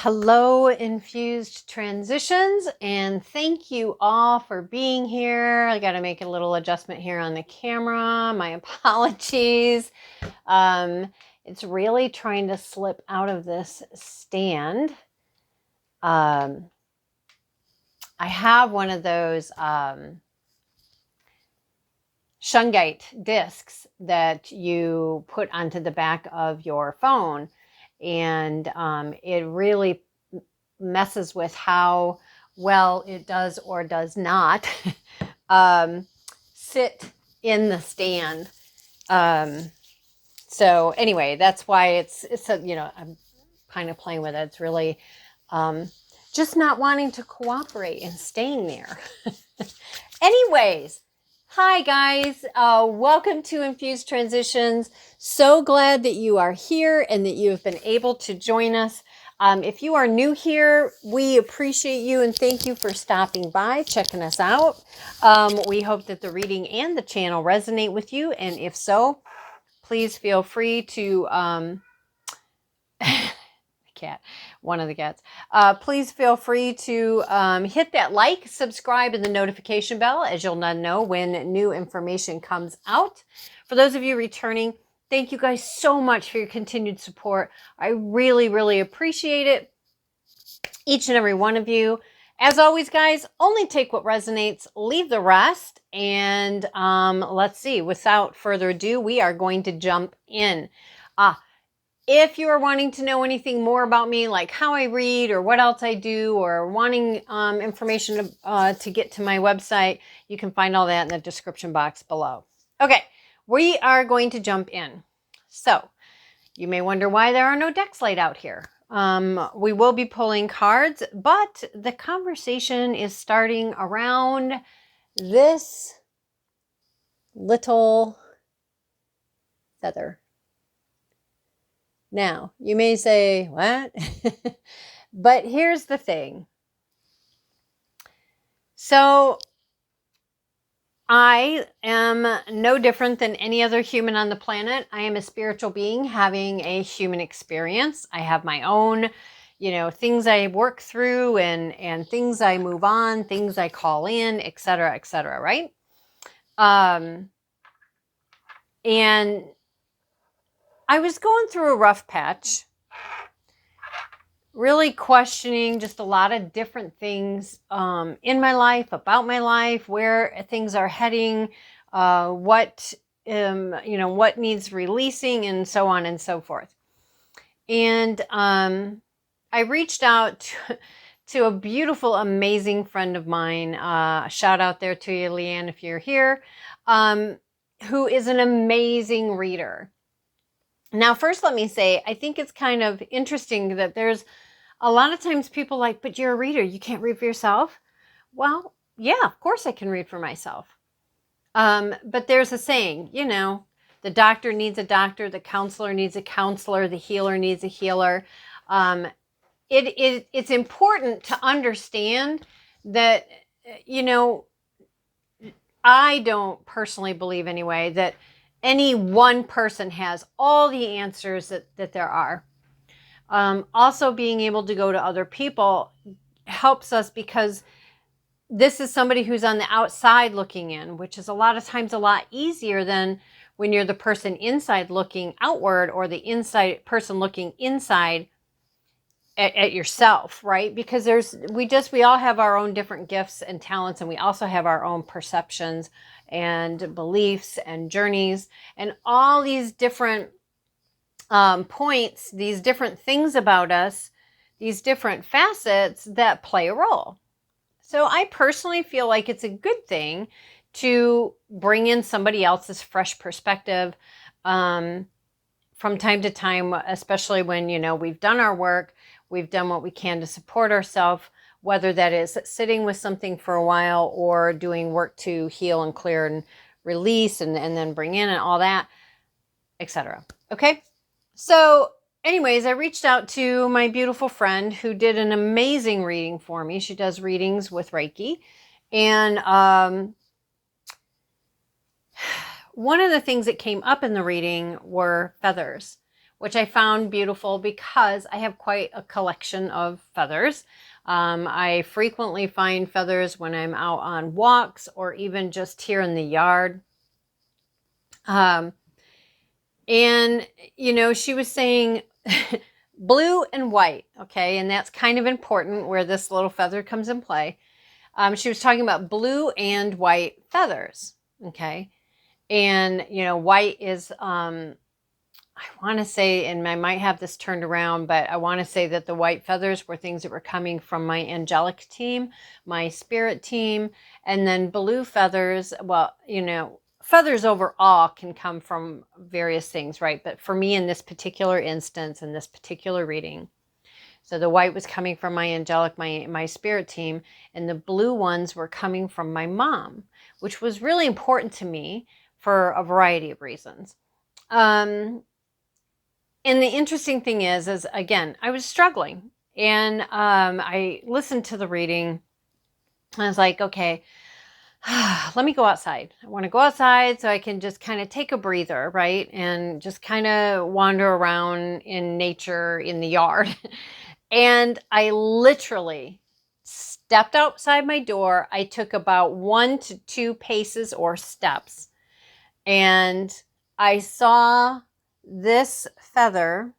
Hello, Infused Transitions, and thank you all for being here. I got to make a little adjustment here on the camera. My apologies. It's really trying to slip out of this stand. I have one of those shungite discs that you put onto the back of your phone. And it really messes with how well it does or does not sit in the stand. So anyway, that's why it's I'm kind of playing with it. It's really just not wanting to cooperate and staying there. Anyways, hi guys, welcome to Infused Transitions. So glad that you are here and that you have been able to join us. If you are new here, we appreciate you and thank you for stopping by, checking us out. We hope that the reading and the channel resonate with you, and if so, please feel free to one of the cats. Please feel free to hit that like, subscribe, and the notification bell, as you'll know when new information comes out. For those of you returning, thank you guys so much for your continued support. I really, really appreciate it. Each and every one of you. As always, guys, only take what resonates, leave the rest. And let's see, without further ado, we are going to jump in. If you are wanting to know anything more about me, like how I read or what else I do, or wanting information to get to my website, you can find all that in the description box below. Okay, we are going to jump in. So, you may wonder why there are no decks laid out here. We will be pulling cards, but the conversation is starting around this little feather. Now, you may say, what? But here's the thing. So, I am no different than any other human on the planet. I am a spiritual being having a human experience. I have my own, things I work through and things I move on, things I call in, etc., right? And I was going through a rough patch, really questioning just a lot of different things in my life, about my life, where things are heading, what needs releasing, and so on and so forth. And I reached out to a beautiful, amazing friend of mine. Shout out there to you, Leanne, if you're here, who is an amazing reader. Now, first, let me say, I think it's kind of interesting that there's a lot of times people like, but you're a reader, you can't read for yourself. Well, yeah, of course I can read for myself. But there's a saying, the doctor needs a doctor, the counselor needs a counselor, the healer needs a healer. It's important to understand that, I don't personally believe anyway that any one person has all the answers that there are. Also, being able to go to other people helps us because this is somebody who's on the outside looking in, which is a lot of times a lot easier than when you're the person inside looking outward or the inside person looking inside at yourself, right? Because we all have our own different gifts and talents, and we also have our own perceptions and beliefs and journeys and all these different points, these different things about us, these different facets that play a role. So I personally feel like it's a good thing to bring in somebody else's fresh perspective from time to time, especially when, we've done our work, we've done what we can to support ourselves, whether that is sitting with something for a while or doing work to heal and clear and release and then bring in and all that, etc. Okay? So anyways, I reached out to my beautiful friend who did an amazing reading for me. She does readings with Reiki. And one of the things that came up in the reading were feathers, which I found beautiful because I have quite a collection of feathers. I frequently find feathers when I'm out on walks or even just here in the yard. And, you know, she was saying blue and white, okay, and that's kind of important where this little feather comes in play. She was talking about blue and white feathers, okay, and, you know, white is, I want to say, and I might have this turned around, but I want to say that the white feathers were things that were coming from my angelic team, my spirit team, and then blue feathers, well, you know, feathers overall can come from various things, right? But for me in this particular instance, in this particular reading, so the white was coming from my angelic, my spirit team, and the blue ones were coming from my mom, which was really important to me for a variety of reasons. And the interesting thing is again, I was struggling, and I listened to the reading. I was like, okay, let me go outside. I want to go outside so I can just kind of take a breather, right? And just kind of wander around in nature in the yard. And I literally stepped outside my door. I took about 1 to 2 paces or steps, and I saw this feather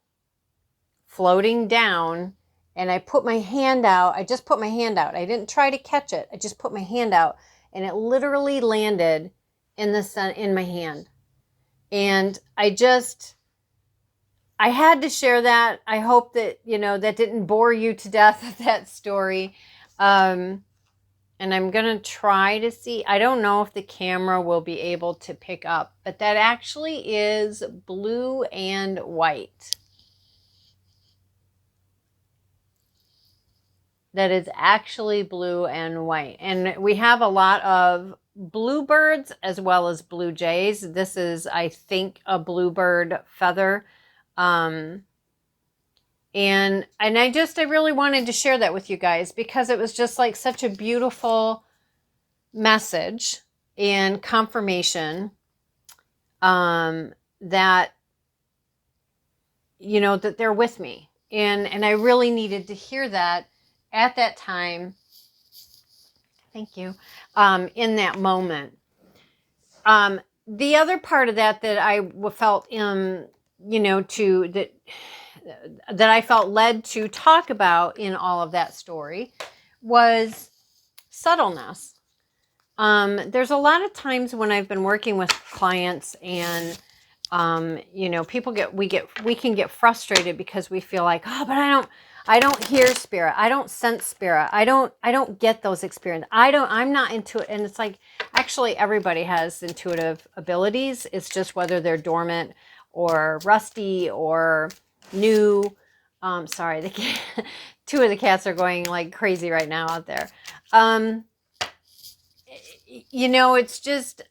floating down, and I put my hand out. I just put my hand out. I didn't try to catch it. I just put my hand out, and it literally landed in the sun in my hand. And I had to share that. I hope that, you know, that didn't bore you to death with that story. And I'm going to try to see. I don't know if the camera will be able to pick up, but that actually is blue and white. That is actually blue and white. And we have a lot of bluebirds as well as blue jays. This is, I think, a bluebird feather. And I really wanted to share that with you guys because it was just like such a beautiful message and confirmation that, you know, that they're with me. And I really needed to hear that at that time. Thank you. In that moment. The other part of that I felt, you know, that I felt led to talk about in all of that story was subtleness. There's a lot of times when I've been working with clients and, you know, we can get frustrated because we feel like, oh, but I don't hear spirit. I don't sense spirit. I don't get those experiences. I'm not into it. And it's like, actually everybody has intuitive abilities. It's just whether they're dormant or rusty or new. Sorry, two of the cats are going like crazy right now out there. You know, it's just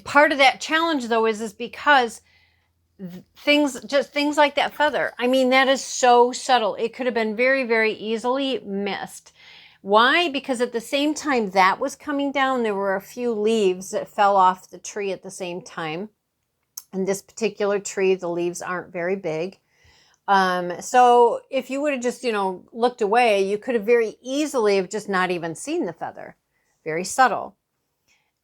part of that challenge though is because things like that feather. I mean, that is so subtle. It could have been very, very easily missed. Why? Because at the same time that was coming down, there were a few leaves that fell off the tree at the same time. And this particular tree, the leaves aren't very big. So if you would have just, you know, looked away, you could have very easily have just not even seen the feather. Very subtle.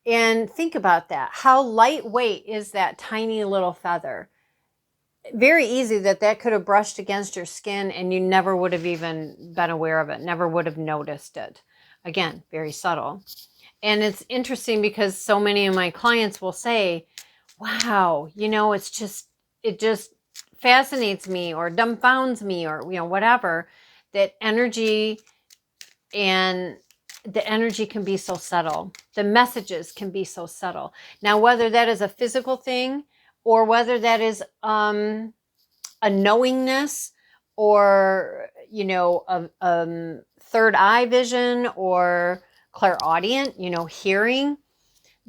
And think about that. How lightweight is that tiny little feather? Very easy that could have brushed against your skin and you never would have even been aware of it, never would have noticed it. Again, very subtle. And it's interesting because so many of my clients will say, wow, you know, it just fascinates me or dumbfounds me or, you know, whatever, that energy and the energy can be so subtle. The messages can be so subtle. Now, whether that is a physical thing or whether that is a knowingness or, you know, a third eye vision or clairaudient, you know, hearing,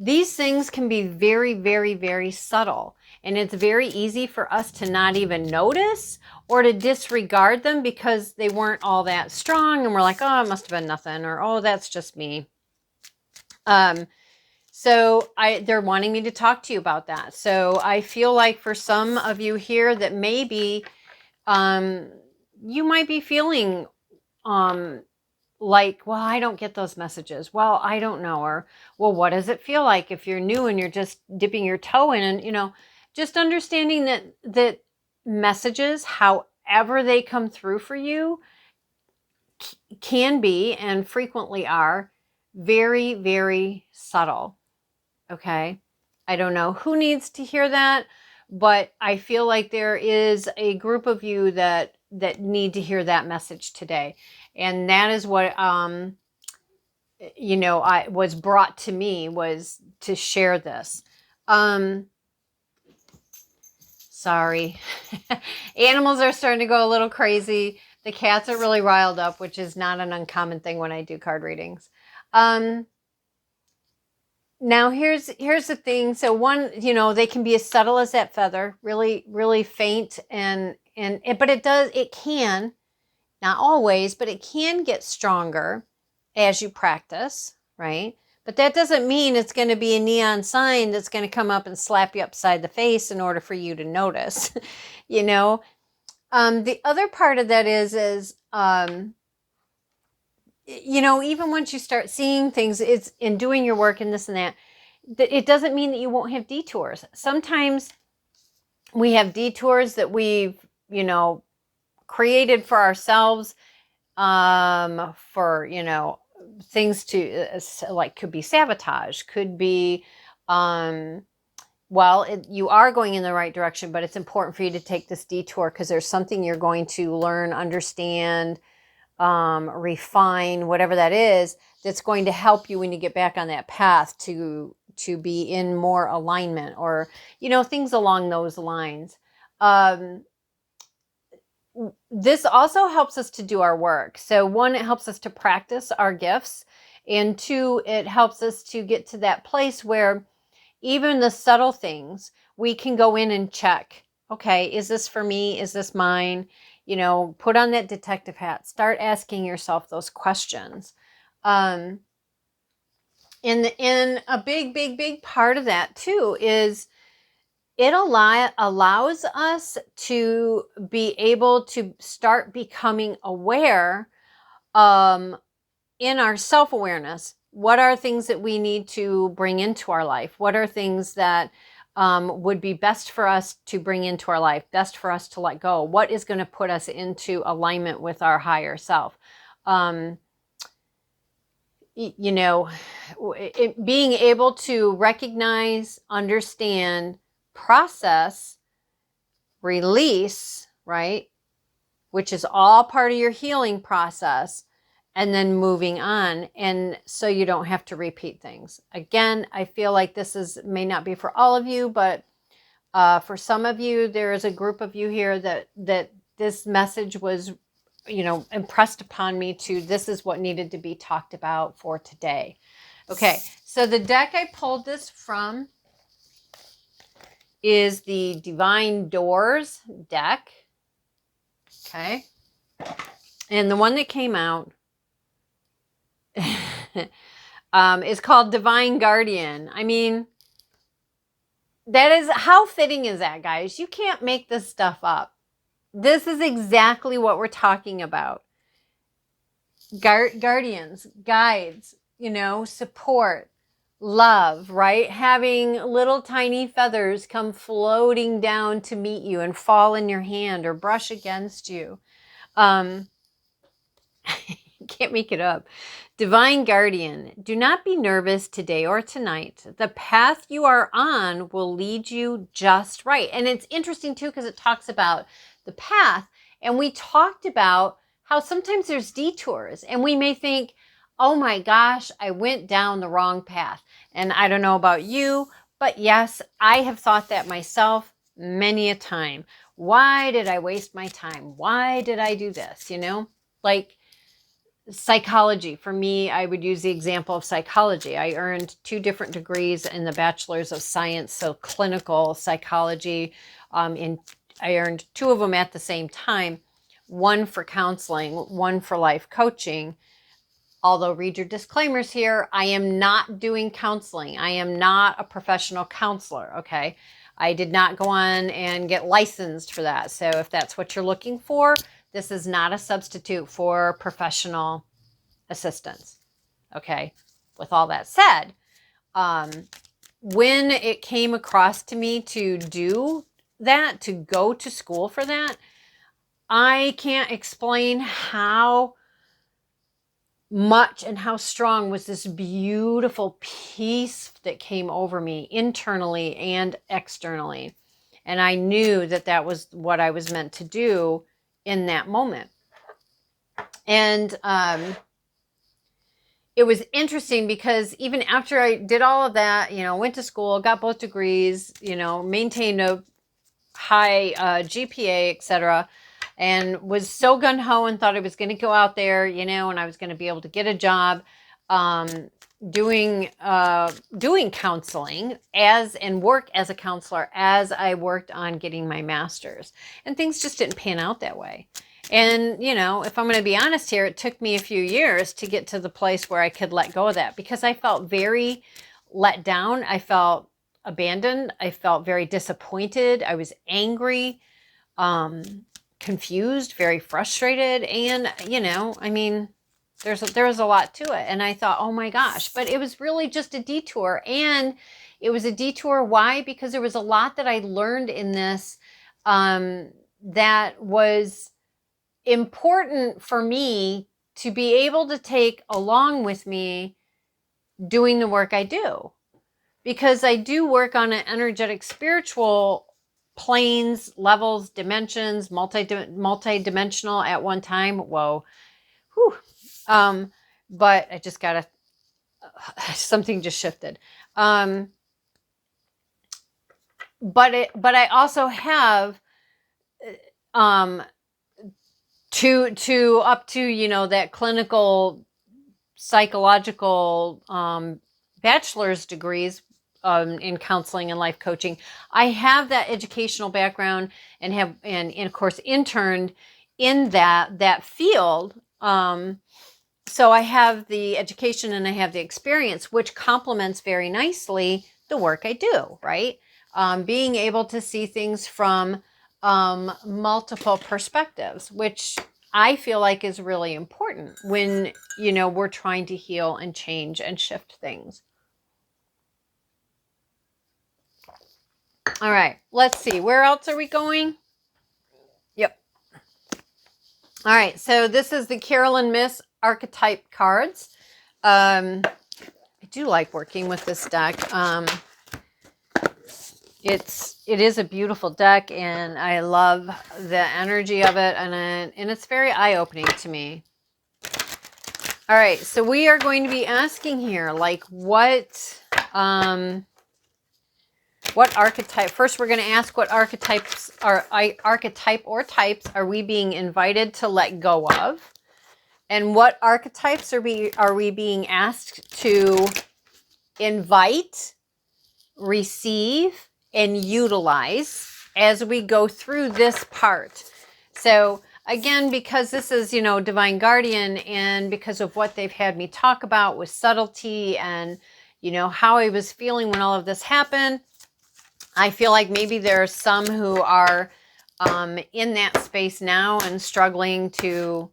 these things can be very, very, very subtle. And it's very easy for us to not even notice or to disregard them because they weren't all that strong. And we're like, oh, it must have been nothing. Or, oh, that's just me. So they're wanting me to talk to you about that. So I feel like for some of you here that maybe you might be feeling like, well, I don't get those messages. Well, I don't know. Or, well, what does it feel like if you're new and you're just dipping your toe in? And, just understanding that messages, however they come through for you, can be and frequently are very, very subtle. Okay. I don't know who needs to hear that, but I feel like there is a group of you that need to hear that message today. And that is what, I was brought to me, was to share this. Sorry. Animals are starting to go a little crazy. The cats are really riled up, which is not an uncommon thing when I do card readings. Now here's the thing. So one, they can be as subtle as that feather, really, really faint, but it can, not always, but it can get stronger as you practice, right? But that doesn't mean it's going to be a neon sign that's going to come up and slap you upside the face in order for you to notice, The other part of that is even once you start seeing things, it's in doing your work and this and that, it doesn't mean that you won't have detours. Sometimes we have detours that we've, created for ourselves, for, things to like, could be sabotage, could be, you are going in the right direction, but it's important for you to take this detour because there's something you're going to learn, understand, refine, whatever that is, that's going to help you when you get back on that path to be in more alignment, or, things along those lines. This also helps us to do our work. So one, it helps us to practice our gifts. And two, it helps us to get to that place where even the subtle things, we can go in and check. Okay, is this for me? Is this mine? Put on that detective hat. Start asking yourself those questions. In a big, big, big part of that too is it allows us to be able to start becoming aware in our self-awareness. What are things that we need to bring into our life? What are things that would be best for us to bring into our life, best for us to let go? What is going to put us into alignment with our higher self? Being able to recognize, understand, process, release, right? Which is all part of your healing process, and then moving on. And so you don't have to repeat things. Again, I feel like this may not be for all of you, but for some of you, there is a group of you here that this message was, impressed upon me this is what needed to be talked about for today. Okay. So the deck I pulled this from is the Divine Doors deck. Okay. And the one that came out is called Divine Guardian. I mean, how fitting is that, guys? You can't make this stuff up. This is exactly what we're talking about. Guardians, guides, support, love, right? Having little tiny feathers come floating down to meet you and fall in your hand or brush against you. Can't make it up. Divine Guardian, do not be nervous today or tonight. The path you are on will lead you just right. And it's interesting too, because it talks about the path. And we talked about how sometimes there's detours and we may think, oh my gosh, I went down the wrong path. And I don't know about you, but yes, I have thought that myself many a time. Why did I waste my time? Why did I do this? Like psychology. For me, I would use the example of psychology. I earned 2 different degrees in the Bachelor's of Science, so clinical psychology. I earned 2 of them at the same time, one for counseling, one for life coaching. Although, read your disclaimers here, I am not doing counseling. I am not a professional counselor, okay? I did not go on and get licensed for that. So if that's what you're looking for, this is not a substitute for professional assistance, okay? With all that said, when it came across to me to do that, to go to school for that, I can't explain how much and how strong was this beautiful peace that came over me internally and externally. And I knew that that was what I was meant to do in that moment. And it was interesting because even after I did all of that, went to school, got both degrees, maintained a high GPA, etc., and was so gung-ho and thought I was going to go out there, and I was going to be able to get a job doing counseling and work as a counselor as I worked on getting my master's. And things just didn't pan out that way. And, if I'm going to be honest here, it took me a few years to get to the place where I could let go of that because I felt very let down. I felt abandoned. I felt very disappointed. I was angry, confused, very frustrated. And, there was a lot to it. And I thought, oh my gosh, but it was really just a detour. And it was a detour. Why? Because there was a lot that I learned in this that was important for me to be able to take along with me doing the work I do. Because I do work on an energetic spiritual planes, levels, dimensions, multi-dimensional at one time. Whoa. Whew. But I just got something just shifted. But I also have, to up to, that clinical psychological, bachelor's degrees, in counseling and life coaching. I have that educational background and of course interned in that field. So I have the education and I have the experience, which complements very nicely the work I do, right? Being able to see things from multiple perspectives, which I feel like is really important when, we're trying to heal and change and shift things. All right, let's see. Where else are we going? Yep. All right, so this is the Carolyn Miss archetype cards. I do like working with this deck. It is a beautiful deck, and I love the energy of it, and it's very eye-opening to me. All right, so we are going to be asking here, like, what archetype? First, we're going to ask what archetypes archetype or types are we being invited to let go of, and what archetypes are we being asked to invite, receive, and utilize as we go through this part. So again, because this is, Divine Guardian, and because of what they've had me talk about with subtlety and, how I was feeling when all of this happened, I feel like maybe there are some who are in that space now and struggling to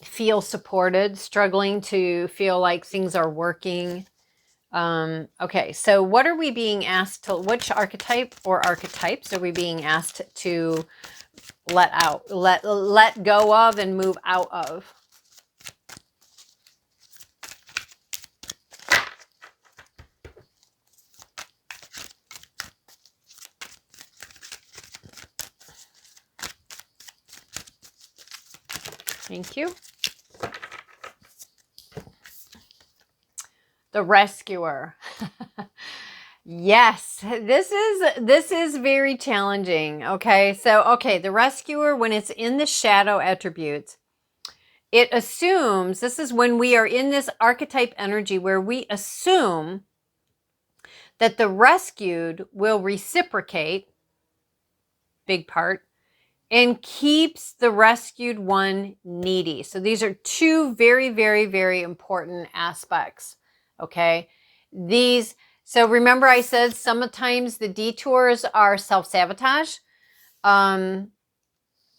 feel supported, struggling to feel like things are working. Okay, so what are we being asked to, which archetype or archetypes are we being asked to let go of and move out of? Thank you. The rescuer. Yes, this is very challenging. Okay, so the rescuer, when it's in the shadow attributes, it assumes, this is when we are in this archetype energy where we assume that the rescued will reciprocate, big part, and keeps the rescued one needy. So these are two very, very, very important aspects. Okay. So remember I said sometimes the detours are self-sabotage.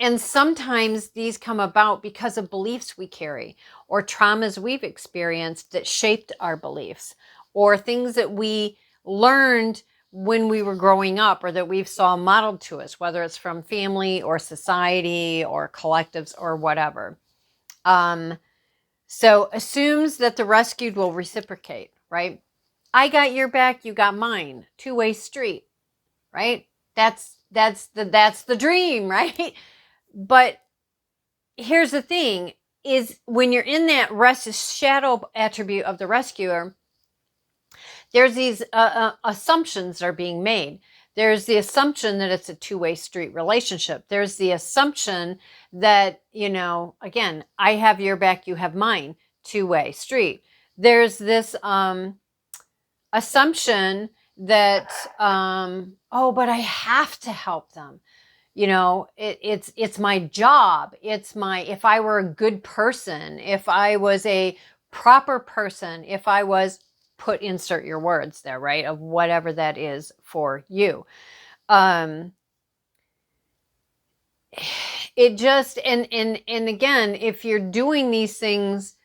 And sometimes these come about because of beliefs we carry or traumas we've experienced that shaped our beliefs or things that we learned when we were growing up or that we've saw modeled to us, whether it's from family or society or collectives or whatever. So assumes that the rescued will reciprocate, right? I got your back, you got mine. Two-way street, right? That's the dream, right? But here's the thing is when you're in that shadow attribute of the rescuer, there's these assumptions that are being made. There's the assumption that it's a two-way street relationship. There's the assumption that, again, I have your back, you have mine, two-way street. There's this assumption that, but I have to help them. It's my job. If I were a good person, if I was a proper person, if I was, insert your words there, right? Of whatever that is for you. It just, and again, if you're doing these things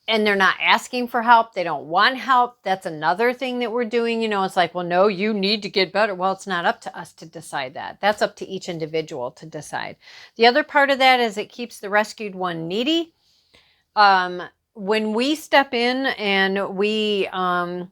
and they're not asking for help, they don't want help, that's another thing that we're doing. It's like, well, no, you need to get better. Well, it's not up to us to decide that. That's up to each individual to decide. The other part of that is it keeps the rescued one needy. When we step in and we are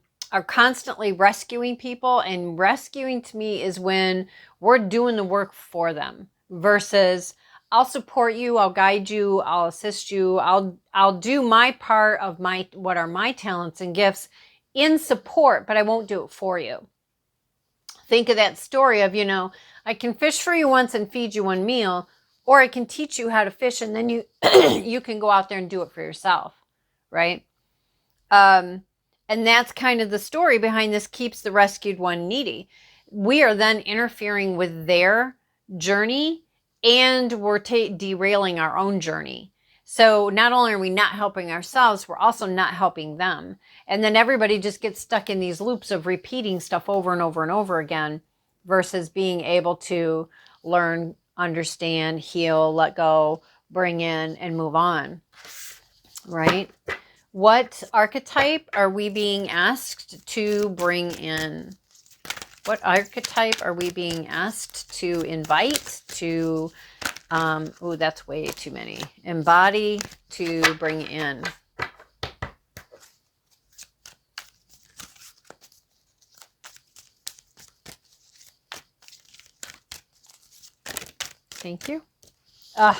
constantly rescuing people, and rescuing to me is when we're doing the work for them versus I'll support you, I'll guide you, I'll assist you, I'll do my part of what are my talents and gifts in support, but I won't do it for you. Think of that story of, I can fish for you once and feed you one meal, or I can teach you how to fish and then you you can go out there and do it for yourself, right? And that's kind of the story behind this keeps the rescued one needy. We are then interfering with their journey and we're derailing our own journey. So not only are we not helping ourselves, we're also not helping them. And then everybody just gets stuck in these loops of repeating stuff over and over and over again versus being able to learn, understand, heal, let go, bring in, and move on, right? What archetype are we being asked to bring in? What archetype are we being asked to invite to, that's way too many, embody, to bring in? Thank you.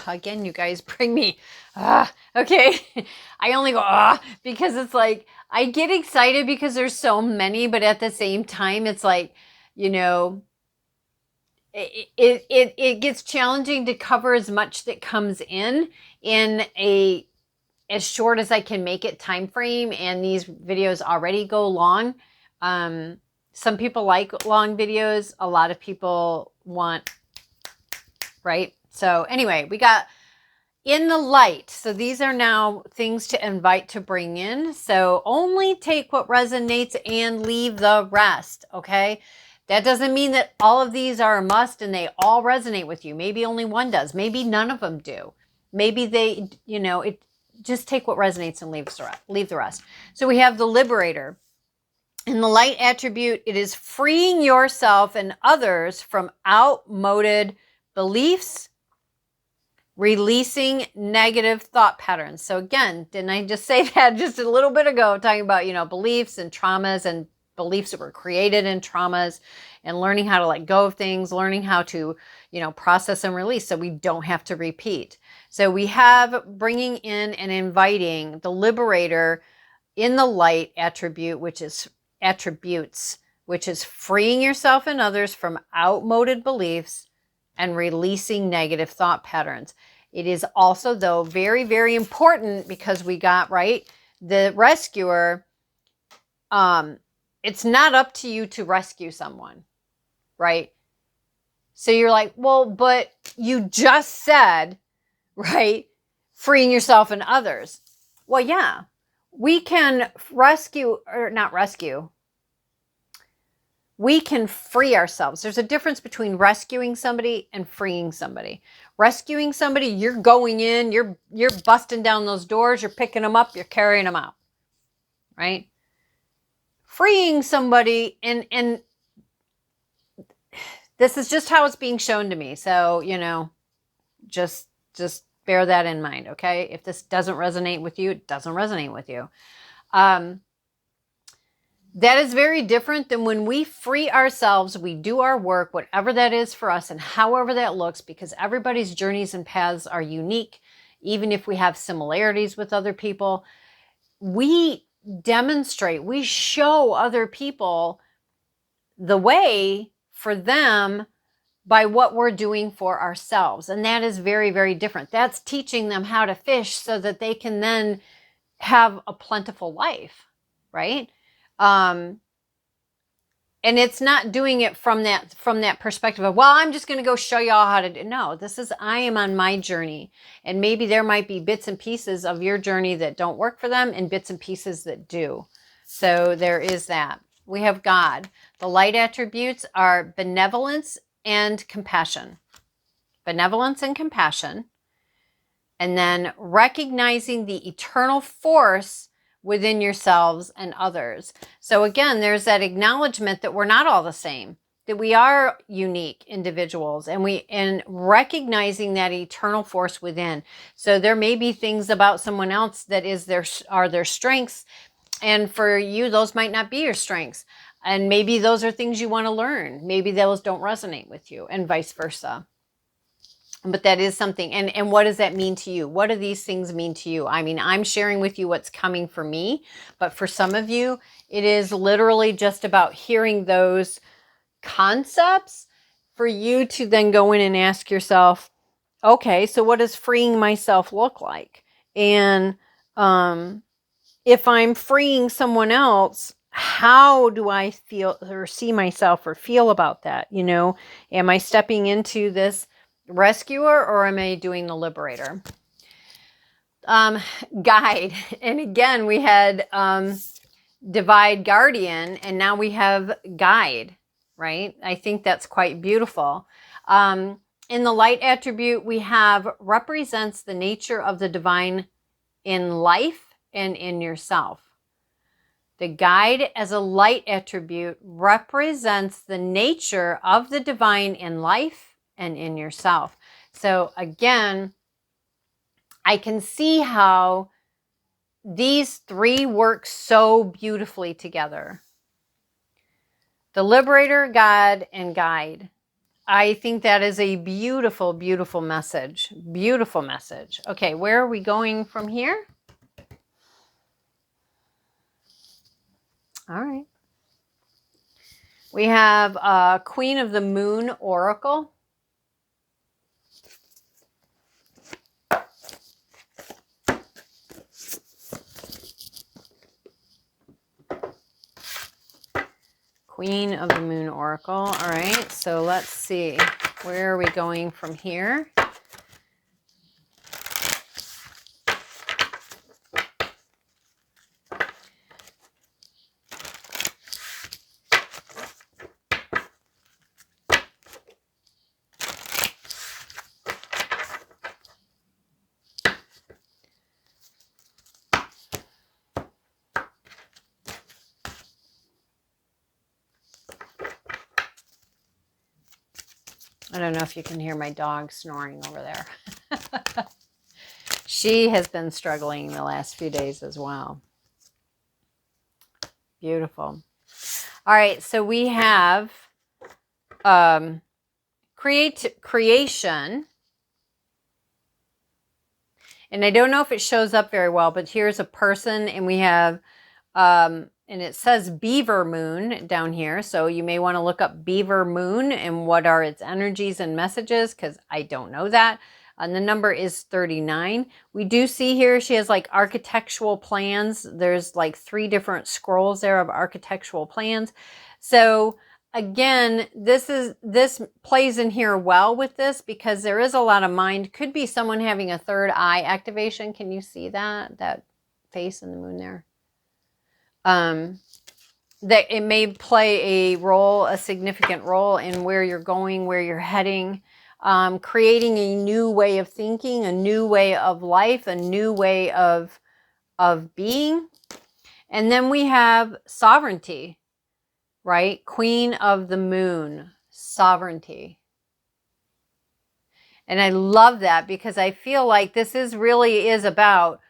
Again, you guys bring me, okay. I only go, because it's like, I get excited because there's so many, but at the same time, it's like, it gets challenging to cover as much that comes in as short as I can make it time frame. And these videos already go long. Some people like long videos. A lot of people want, right? So anyway, we got in the light. So these are now things to invite to bring in. So only take what resonates and leave the rest. Okay. That doesn't mean that all of these are a must and they all resonate with you. Maybe only one does. Maybe none of them do. Maybe they, just take what resonates and leave the rest. So we have the liberator. In the light attribute, it is freeing yourself and others from outmoded beliefs, releasing negative thought patterns. So again, didn't I just say that just a little bit ago, talking about, beliefs and traumas and beliefs that were created in traumas and learning how to let go of things, learning how to, process and release so we don't have to repeat. So we have bringing in and inviting the liberator in the light attribute, which is attributes, which is freeing yourself and others from outmoded beliefs and releasing negative thought patterns. It is also, though, very, very important because we got, right, the rescuer. It's not up to you to rescue someone, right? So you're like, well, but you just said, right, freeing yourself and others. Well, yeah, we can rescue, or not rescue, we can free ourselves. There's a difference between rescuing somebody and freeing somebody. Rescuing somebody, you're going in, you're busting down those doors, you're picking them up, you're carrying them out, right? Freeing somebody, and this is just how it's being shown to me. So, just bear that in mind, okay? If this doesn't resonate with you, it doesn't resonate with you. That is very different than when we free ourselves, we do our work, whatever that is for us and however that looks, because everybody's journeys and paths are unique. Even if we have similarities with other people, we demonstrate, we show other people the way for them by what we're doing for ourselves. And that is very, very different. That's teaching them how to fish so that they can then have a plentiful life, right? And it's not doing it from that perspective of, well, I'm just going to go show y'all how to do. No, this is, I am on my journey, and maybe there might be bits and pieces of your journey that don't work for them and bits and pieces that do. So there is that. We have God. The light attributes are benevolence and compassion. Benevolence and compassion. And then recognizing the eternal force within yourselves and others. So again, there's that acknowledgement that we're not all the same, that we are unique individuals, and recognizing that eternal force within. So there may be things about someone else that are their strengths, and for you, those might not be your strengths. And maybe those are things you want to learn. Maybe those don't resonate with you, and vice versa. But that is something. And what does that mean to you? What do these things mean to you? I mean, I'm sharing with you what's coming for me, but for some of you, it is literally just about hearing those concepts for you to then go in and ask yourself, okay, so what does freeing myself look like? And if I'm freeing someone else, how do I feel or see myself or feel about that? Am I stepping into this rescuer, or am I doing the liberator? Guide. And again, we had divide, guardian, and now we have guide, right? I think that's quite beautiful. In the light attribute, we have represents the nature of the divine in life and in yourself. The guide as a light attribute represents the nature of the divine in life and in yourself. So again, I can see how these three work so beautifully together. The liberator, God, and guide. I think that is a beautiful, beautiful message. Beautiful message. Okay, where are we going from here? All right. We have Queen of the Moon Oracle. Queen of the Moon Oracle. All right, so let's see. Where are we going from here? I don't know if you can hear my dog snoring over there. She has been struggling the last few days as well. Beautiful. All right, so we have creation. And I don't know if it shows up very well, but here's a person, and we have and it says Beaver Moon down here. So you may want to look up Beaver Moon and what are its energies and messages, because I don't know that. And the number is 39. We do see here she has like architectural plans. There's like 3 different scrolls there of architectural plans. So again, this plays in here well with this because there is a lot of mind. Could be someone having a third eye activation. Can you see that face in the moon there? That it may play a significant role in where you're going, where you're heading, creating a new way of thinking, a new way of life, a new way of being. And then we have sovereignty, right? Queen of the moon, sovereignty. And I love that because I feel like this really is about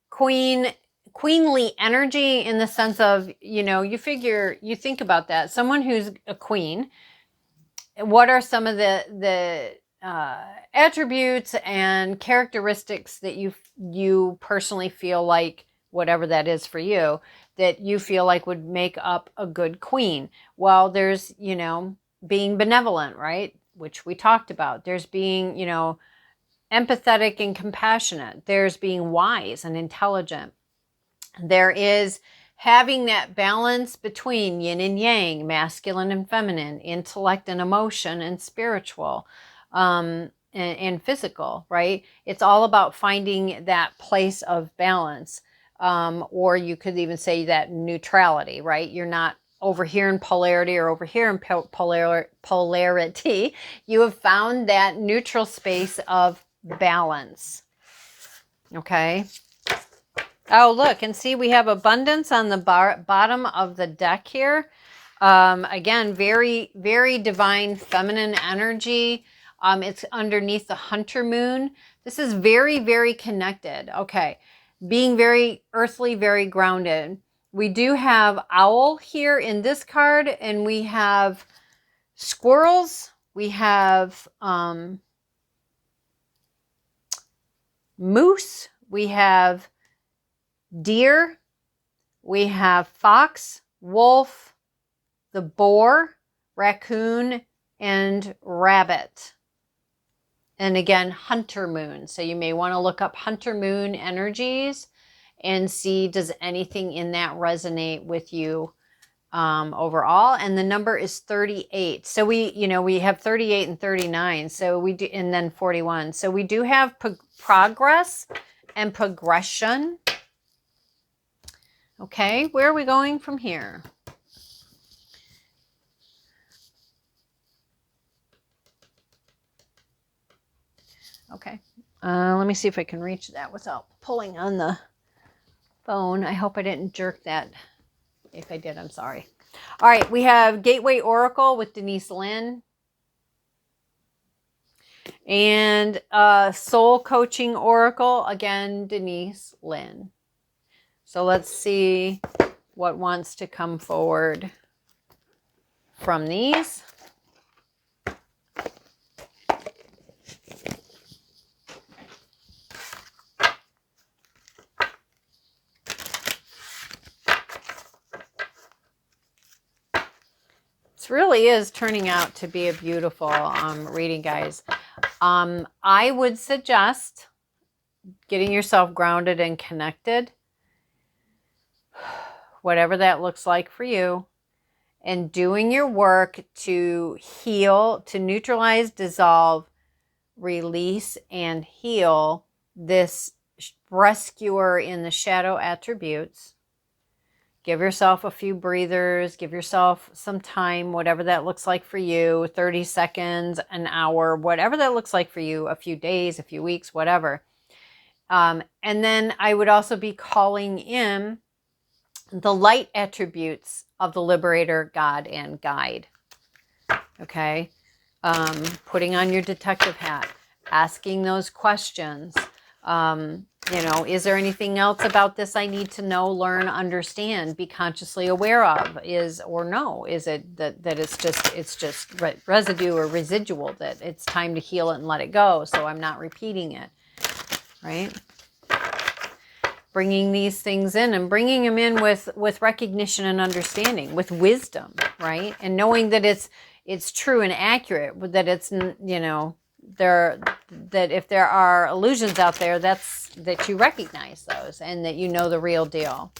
queenly energy in the sense of, you think about that. Someone who's a queen, what are some of the attributes and characteristics that you personally feel like, whatever that is for you, that you feel like would make up a good queen? Well, there's, being benevolent, right? Which we talked about. There's being, empathetic and compassionate. There's being wise and intelligent. There is having that balance between yin and yang, masculine and feminine, intellect and emotion, and spiritual, and physical, right? It's all about finding that place of balance. Or you could even say that neutrality, right? You're not over here in polarity or over here in polarity. You have found that neutral space of balance. Okay. Oh, look, and see, we have abundance on the bottom of the deck here. Again, very, very divine feminine energy. It's underneath the hunter moon. This is very, very connected. Okay. Being very earthly, very grounded. We do have owl here in this card, and we have squirrels. We have moose. We have deer, we have fox, wolf, the boar, raccoon, and rabbit. And again, hunter moon. So you may want to look up hunter moon energies and see, does anything in that resonate with you overall? And the number is 38. So we have 38 and 39. So we do, and then 41. So we do have progress and progression. Okay, where are we going from here? Okay, let me see if I can reach that without pulling on the phone. I hope I didn't jerk that. If I did, I'm sorry. All right, we have Gateway Oracle with Denise Lynn. And Soul Coaching Oracle, again, Denise Lynn. So let's see what wants to come forward from these. This really is turning out to be a beautiful reading, guys. I would suggest getting yourself grounded and connected, whatever that looks like for you, and doing your work to heal, to neutralize, dissolve, release, and heal this rescuer in the shadow attributes. Give yourself a few breathers, give yourself some time, whatever that looks like for you, 30 seconds, an hour, whatever that looks like for you, a few days, a few weeks, whatever. And then I would also be calling in the light attributes of the Liberator, God, and Guide. Okay? Putting on your detective hat, asking those questions. Is there anything else about this I need to know, learn, understand, be consciously aware of? Is it that it's just residue or residual, that it's time to heal it and let it go, so I'm not repeating it, right? Bringing these things in and bringing them in with recognition and understanding, with wisdom, right? And knowing that it's true and accurate, that it's, that if there are illusions out there, that you recognize those and that you know the real deal.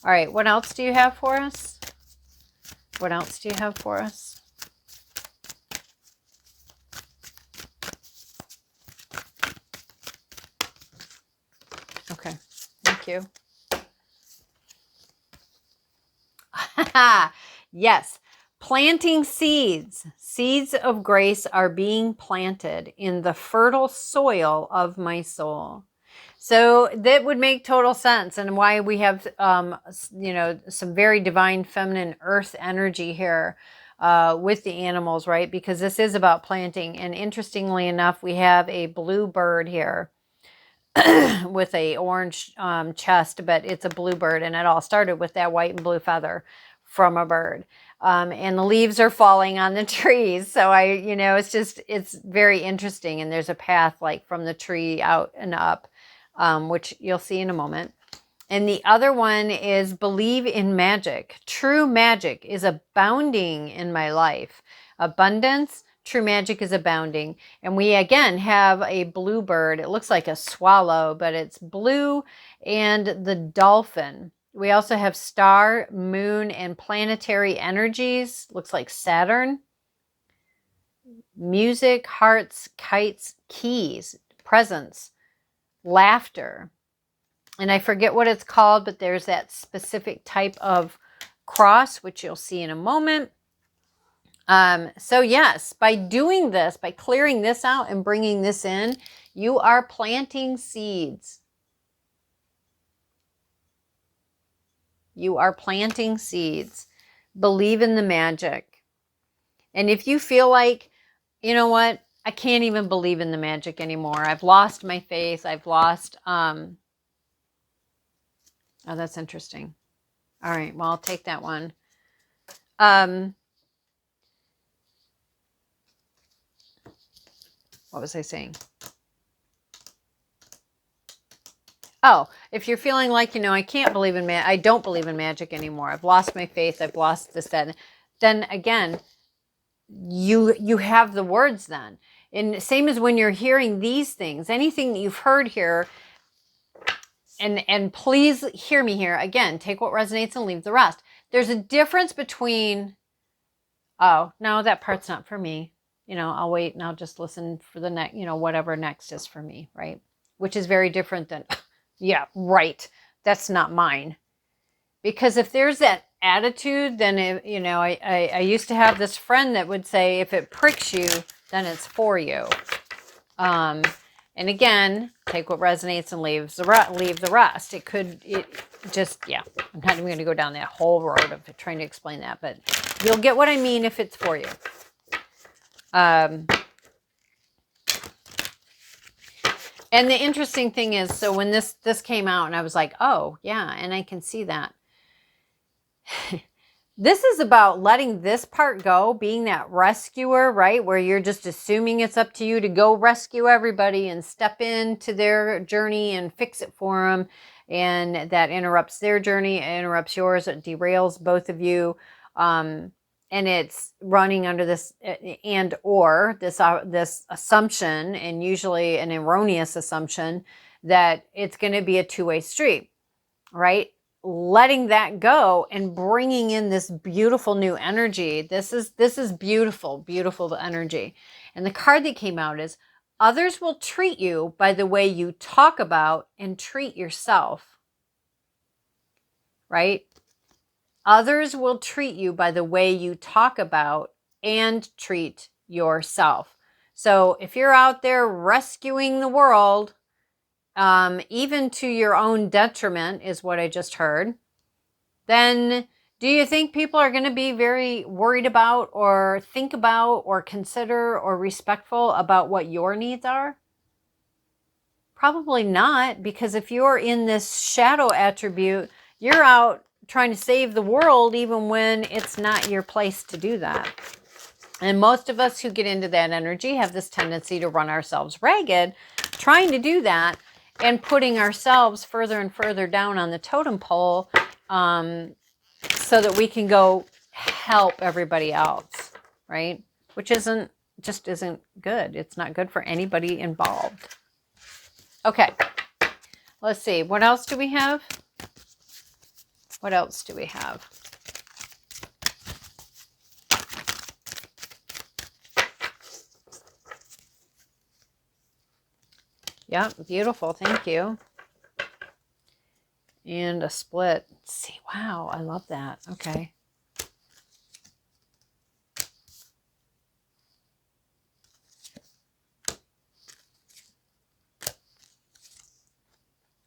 All right, what else do you have for us? What else do you have for us? Okay, thank you. Yes, planting seeds. Seeds of grace are being planted in the fertile soil of my soul. So that would make total sense, and why we have, some very divine feminine earth energy here with the animals, right? Because this is about planting. And interestingly enough, we have a blue bird here with a orange chest, but it's a bluebird, and it all started with that white and blue feather from a bird. And the leaves are falling on the trees. So it's very interesting. And there's a path like from the tree out and up, which you'll see in a moment. And the other one is believe in magic. True magic is abounding in my life. Abundance, true magic is abounding. And we again have a bluebird. It looks like a swallow, but it's blue, and the dolphin. We also have star, moon, and planetary energies. Looks like Saturn. Music, hearts, kites, keys, presents, laughter. And I forget what it's called, but there's that specific type of cross, which you'll see in a moment. So yes, by doing this, by clearing this out and bringing this in, you are planting seeds. You are planting seeds. Believe in the magic. And if you feel like, you know what, I can't even believe in the magic anymore. I've lost my faith. I've lost, oh, that's interesting. All right, well, I'll take that one. What was I saying? Oh, if you're feeling like, I can't believe in I don't believe in magic anymore. I've lost my faith. I've lost this, that. Then again, you have the words then. And same as when you're hearing these things, anything that you've heard here, and please hear me here. Again, take what resonates and leave the rest. There's a difference between, oh, no, that part's not for me. I'll wait and I'll just listen for the next, whatever next is for me, right? Which is very different than, yeah, right, that's not mine. Because if there's that attitude, then, I used to have this friend that would say, if it pricks you, then it's for you. And again, take what resonates and leave the rest. I'm not even going to go down that whole road of trying to explain that, but you'll get what I mean if it's for you. And the interesting thing is, so when this came out and I was like, oh yeah, and I can see that. This is about letting this part go, being that rescuer, right? Where you're just assuming it's up to you to go rescue everybody and step into their journey and fix it for them. And that interrupts their journey, it interrupts yours, it derails both of you. And it's running under this this assumption, and usually an erroneous assumption, that it's going to be a two-way street, right? Letting that go and bringing in this beautiful new energy. This is beautiful, beautiful energy. And the card that came out is, others will treat you by the way you talk about and treat yourself, right? Others will treat you by the way you talk about and treat yourself. So if you're out there rescuing the world, even to your own detriment, is what I just heard, then do you think people are going to be very worried about or think about or consider or respectful about what your needs are? Probably not, because if you're in this shadow attribute, you're out trying to save the world even when it's not your place to do that. And most of us who get into that energy have this tendency to run ourselves ragged, trying to do that and putting ourselves further and further down on the totem pole, so that we can go help everybody else, right? Which isn't good. It's not good for anybody involved. Okay, let's see. What else do we have? What else do we have? Yep, beautiful. Thank you. And a split. Let's see, wow, I love that. Okay.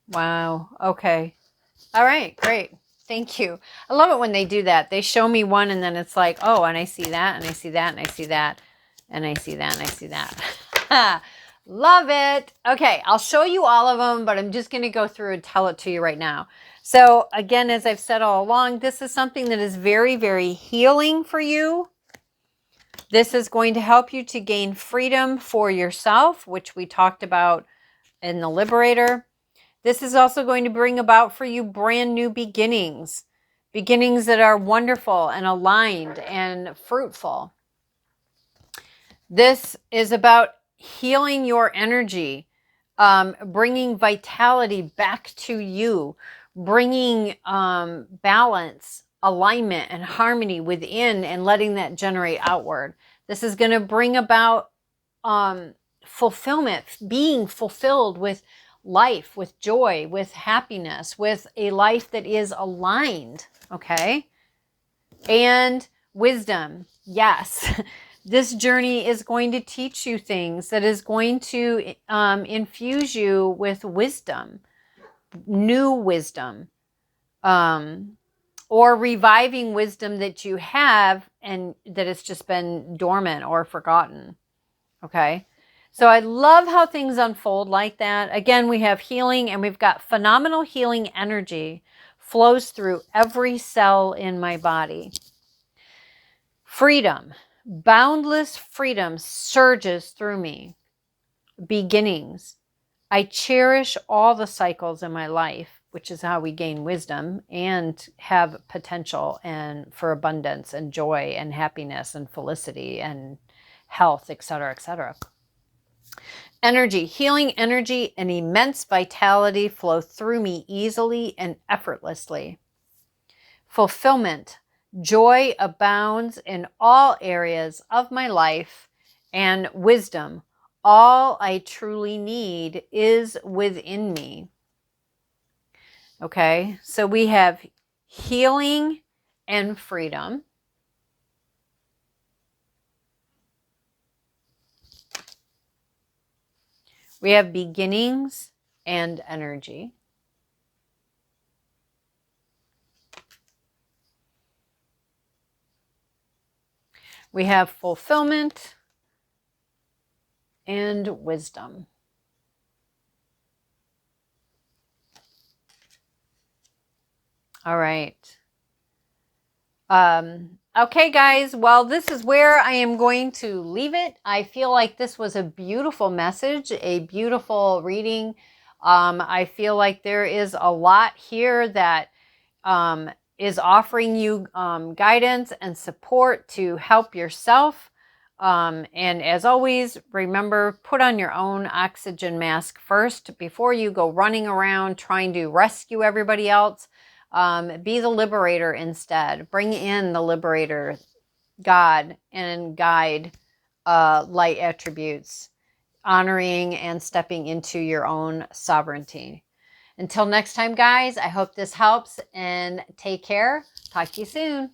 Wow. Okay. All right, great. Thank you. I love it when they do that. They show me one and then it's like, oh, and I see that, and I see that, and I see that, and I see that, and I see that. Love it. Okay, I'll show you all of them, but I'm just going to go through and tell it to you right now. So again, as I've said all along, this is something that is very, very healing for you. This is going to help you to gain freedom for yourself, which we talked about in the Liberator. This is also going to bring about for you brand new beginnings, beginnings that are wonderful and aligned and fruitful. This is about healing your energy, bringing vitality back to you, bringing balance, alignment, and harmony within, and letting that generate outward. This is going to bring about fulfillment, being fulfilled with life, with joy, with happiness, with a life that is aligned, okay? And wisdom. Yes, this journey is going to teach you things that is going to infuse you with wisdom, new wisdom, or reviving wisdom that you have and that has just been dormant or forgotten, okay? So I love how things unfold like that. Again, we have healing, and we've got phenomenal healing energy flows through every cell in my body. Freedom, boundless freedom surges through me. Beginnings. I cherish all the cycles in my life, which is how we gain wisdom and have potential and for abundance and joy and happiness and felicity and health, etc., etc. Energy, healing energy and immense vitality flow through me easily and effortlessly. Fulfillment, joy abounds in all areas of my life, and wisdom, all I truly need is within me. Okay, so we have healing and freedom. We have beginnings and energy. We have fulfillment and wisdom. All right. Okay, guys. Well, this is where I am going to leave it. I feel like this was a beautiful message, a beautiful reading. I feel like there is a lot here that is offering you guidance and support to help yourself. And as always, remember, put on your own oxygen mask first before you go running around trying to rescue everybody else. Be the liberator instead. Bring in the liberator, God, and guide light attributes, honoring and stepping into your own sovereignty. Until next time, guys, I hope this helps and take care. Talk to you soon.